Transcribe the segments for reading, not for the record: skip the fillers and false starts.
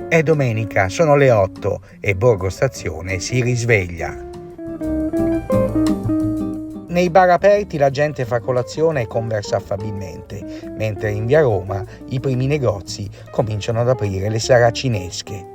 È domenica, sono le 8 e Borgo Stazione si risveglia. Nei bar aperti la gente fa colazione e conversa affabilmente, mentre in via Roma i primi negozi cominciano ad aprire le saracinesche.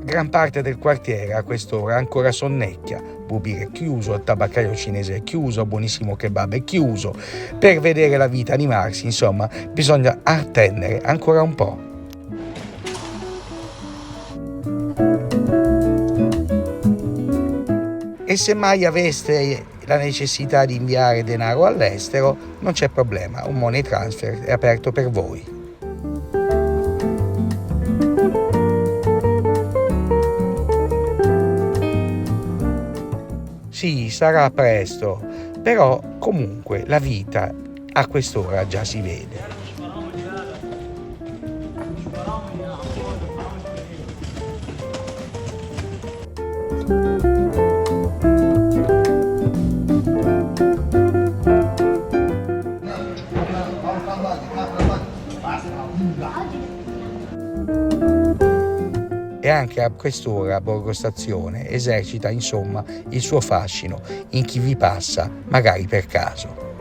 Gran parte del quartiere a quest'ora ancora sonnecchia, Bubire è chiuso, il tabaccaio cinese è chiuso, Buonissimo Kebab è chiuso. Per vedere la vita animarsi, insomma, bisogna attendere ancora un po'. E se mai aveste la necessità di inviare denaro all'estero, non c'è problema, un money transfer è aperto per voi. Sì, sarà presto, però comunque la vita a quest'ora già si vede. E anche a quest'ora Borgo Stazione esercita insomma il suo fascino in chi vi passa, magari per caso.